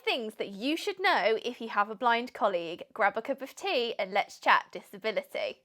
things that you should know if you have a blind colleague. Grab a cup of tea and let's chat disability.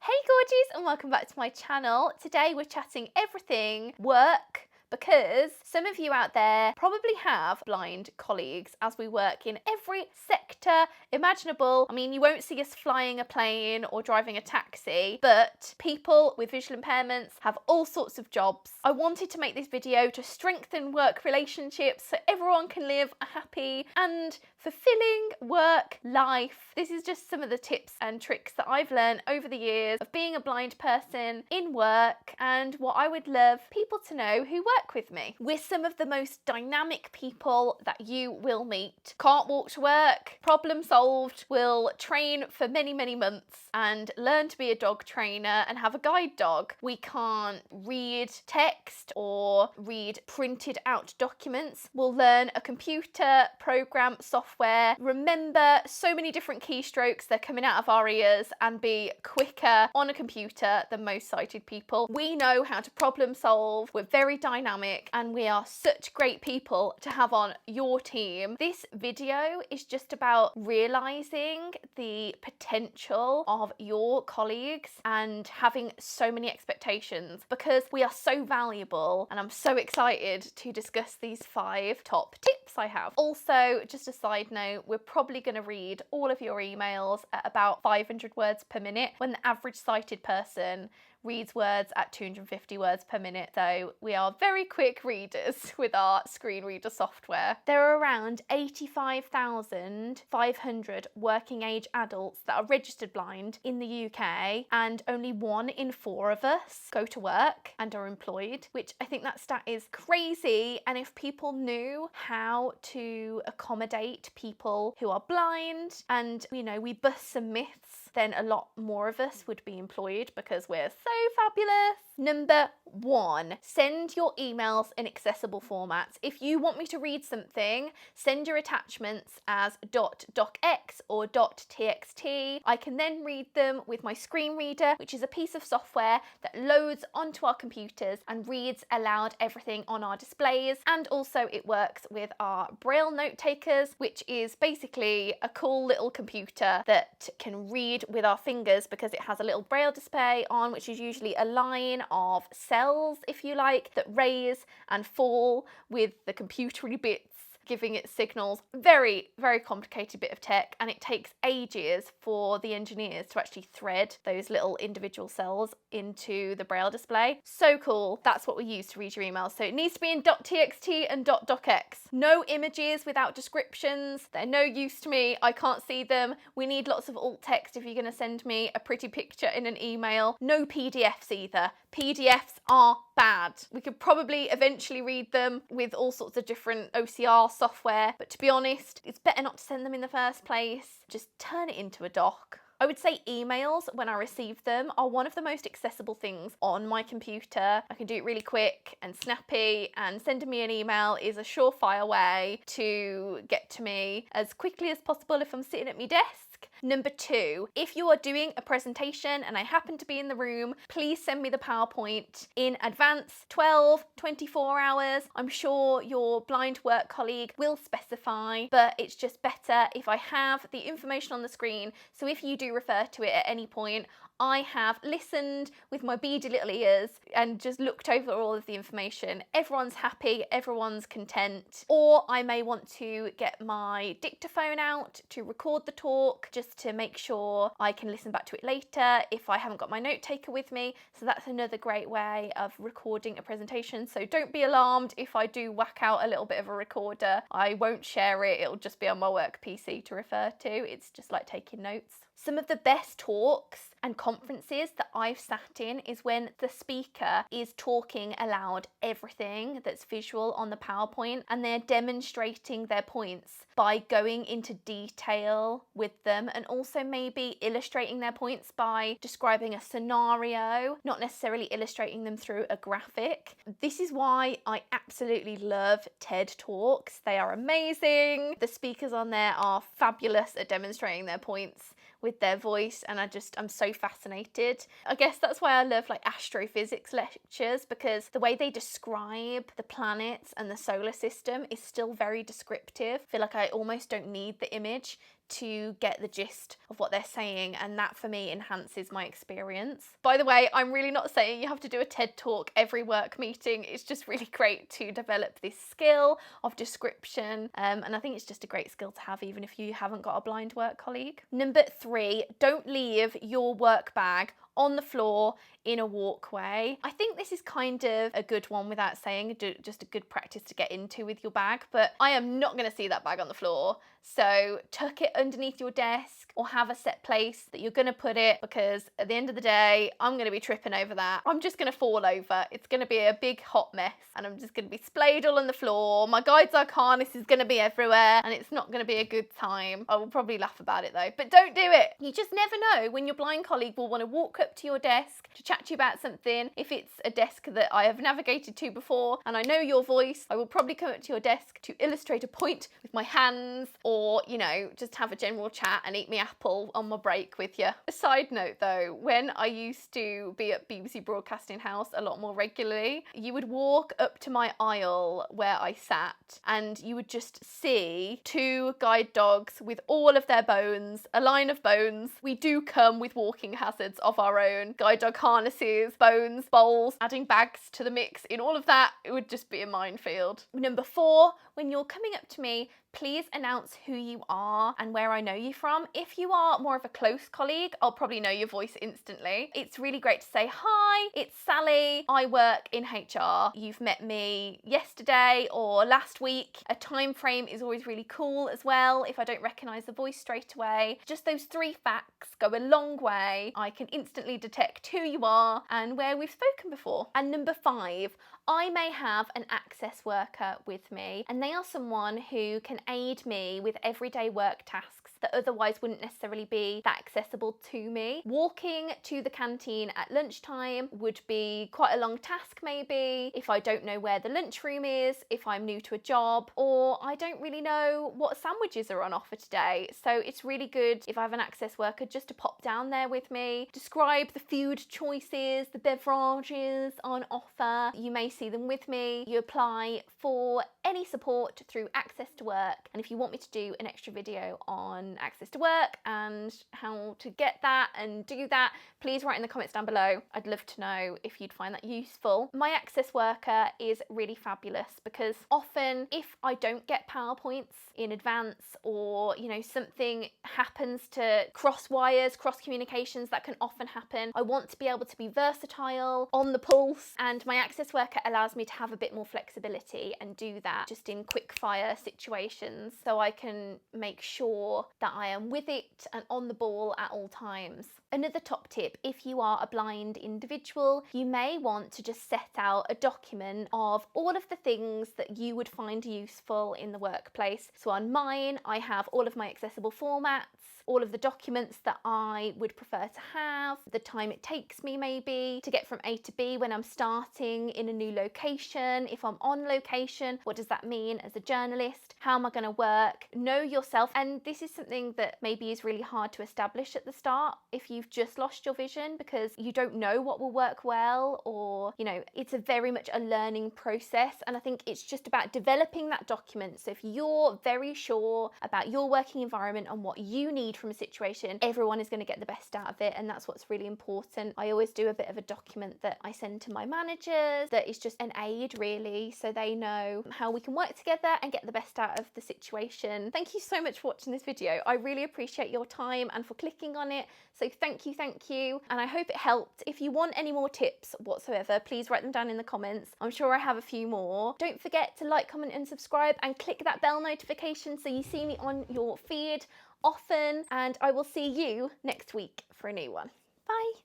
Hey gorgies, and welcome back to my channel. Today we're chatting everything work, because some of you out there probably have blind colleagues, as we work in every sector imaginable. I mean, you won't see us flying a plane or driving a taxi, but people with visual impairments have all sorts of jobs. I wanted to make this video to strengthen work relationships so everyone can live a happy and fulfilling work life. This is just some of the tips and tricks that I've learned over the years of being a blind person in work, and what I would love people to know who work with me. We're some of the most dynamic people that you will meet. Can't walk to work, problem solved, will train for many months and learn to be a dog trainer and have a guide dog. We can't read text or read printed out documents. We'll learn a computer program, software, remember so many different keystrokes, they're coming out of our ears, and be quicker on a computer than most sighted people. We know how to problem solve, we're very dynamic, and we are such great people to have on your team. This video is just about realizing the potential of your colleagues and having so many expectations, because we are so valuable, and I'm so excited to discuss these 5 top tips I have. Also, just a side note, we're probably going to read all of your emails at about 500 words per minute, when the average sighted person reads words at 250 words per minute, so we are very quick readers with our screen reader software. There are around 85,500 working age adults that are registered blind in the UK, and only 1 in 4 of us go to work and are employed, which I think that stat is crazy. And if people knew how to accommodate people who are blind, and you know, we bust some myths, then a lot more of us would be employed, because we're so fabulous. Number 1, send your emails in accessible formats. If you want me to read something, send your attachments as .docx or .txt. I can then read them with my screen reader, which is a piece of software that loads onto our computers and reads aloud everything on our displays. And also it works with our Braille note takers, which is basically a cool little computer that can read with our fingers, because it has a little Braille display on, which is usually a line of cells, if you like, that raise and fall with the computery bits giving it signals. Very complicated bit of tech, and it takes ages for the engineers to actually thread those little individual cells into the Braille display. So cool. That's what we use to read your emails. So it needs to be in .txt and .docx. No images without descriptions. They're no use to me. I can't see them. We need lots of alt text if you're going to send me a pretty picture in an email. No PDFs either. PDFs are bad. We could probably eventually read them with all sorts of different OCR software, but to be honest, it's better not to send them in the first place. Just turn it into a doc. I would say emails, when I receive them, are one of the most accessible things on my computer. I can do it really quick and snappy, and sending me an email is a surefire way to get to me as quickly as possible if I'm sitting at my desk. Number 2, if you are doing a presentation and I happen to be in the room, please send me the PowerPoint in advance, 12, 24 hours. I'm sure your blind work colleague will specify, but it's just better if I have the information on the screen. So if you do refer to it at any point, I have listened with my beady little ears and just looked over all of the information. Everyone's happy, everyone's content. Or I may want to get my dictaphone out to record the talk, just to make sure I can listen back to it later if I haven't got my note taker with me. So that's another great way of recording a presentation. So don't be alarmed if I do whack out a little bit of a recorder. I won't share it, it'll just be on my work PC to refer to. It's just like taking notes. Some of the best talks and conferences that I've sat in is when the speaker is talking aloud everything that's visual on the PowerPoint, and they're demonstrating their points by going into detail with them, and also maybe illustrating their points by describing a scenario, not necessarily illustrating them through a graphic. This is why I absolutely love TED Talks. They are amazing. The speakers on there are fabulous at demonstrating their points with their voice, and I'm so fascinated. I guess that's why I love like astrophysics lectures, because the way they describe the planets and the solar system is still very descriptive. I feel like I almost don't need the image to get the gist of what they're saying, and that for me enhances my experience. By the way, I'm really not saying you have to do a TED talk every work meeting. It's just really great to develop this skill of description, and I think it's just a great skill to have even if you haven't got a blind work colleague. Number 3, don't leave your work bag on the floor in a walkway. I think this is kind of a good one without saying, just a good practice to get into with your bag, but I am not going to see that bag on the floor. So tuck it underneath your desk or have a set place that you're going to put it, because at the end of the day, I'm going to be tripping over that. I'm just going to fall over. It's going to be a big hot mess and I'm just going to be splayed all on the floor. My guide's harness is going to be everywhere and it's not going to be a good time. I will probably laugh about it though, but don't do it. You just never know when your blind colleague will want to walk up to your desk to chat to you about something. If it's a desk that I have navigated to before and I know your voice, I will probably come up to your desk to illustrate a point with my hands, or, you know, just have a general chat and eat my apple on my break with you. A side note though, when I used to be at BBC Broadcasting House a lot more regularly, you would walk up to my aisle where I sat and you would just see 2 guide dogs with all of their bones, a line of bones. We do come with walking hazards of our own, guide dog harnesses, bones, bowls, adding bags to the mix. In all of that, it would just be a minefield. Number 4, when you're coming up to me, please announce who you are and where I know you from. If you are more of a close colleague, I'll probably know your voice instantly. It's really great to say, hi, it's Sally, I work in HR. You've met me yesterday or last week. A time frame is always really cool as well if I don't recognise the voice straight away. Just those 3 facts go a long way. I can instantly detect who you are and where we've spoken before. And number 5, I may have an access worker with me, and they are someone who can aid me with everyday work tasks that otherwise wouldn't necessarily be that accessible to me. Walking to the canteen at lunchtime would be quite a long task maybe if I don't know where the lunchroom is, if I'm new to a job, or I don't really know what sandwiches are on offer today. So it's really good if I have an access worker just to pop down there with me, describe the food choices, the beverages on offer. You may see them with me. You apply for any support through Access to Work, and if you want me to do an extra video on Access to Work and how to get that and do that, please write in the comments down below. I'd love to know if you'd find that useful. My access worker is really fabulous because often if I don't get PowerPoints in advance, or you know, something happens to cross wires, cross communications, that can often happen, I want to be able to be versatile, on the pulse, and my access worker allows me to have a bit more flexibility and do that just in quick fire situations, so I can make sure that I am with it and on the ball at all times. Another top tip, if you are a blind individual, you may want to just set out a document of all of the things that you would find useful in the workplace. So on mine, I have all of my accessible formats, all of the documents that I would prefer to have, the time it takes me maybe to get from A to B when I'm starting in a new location. If I'm on location, what does that mean as a journalist? How am I going to work? Know yourself. And this is something that maybe is really hard to establish at the start if you've just lost your vision, because you don't know what will work well, or you know, it's a very much a learning process. And I think it's just about developing that document. So if you're very sure about your working environment and what you need from a situation, everyone is going to get the best out of it, and that's what's really important. I always do a bit of a document that I send to my managers that is just an aid really, so they know how we can work together and get the best out of the situation. Thank you so much for watching this video. I really appreciate your time and for clicking on it, so thank you, and I hope it helped. If you want any more tips whatsoever, please write them down in the comments. I'm sure I have a few more. Don't forget to like, comment and subscribe, and click that bell notification so you see me on your feed often, and I will see you next week for a new one. Bye.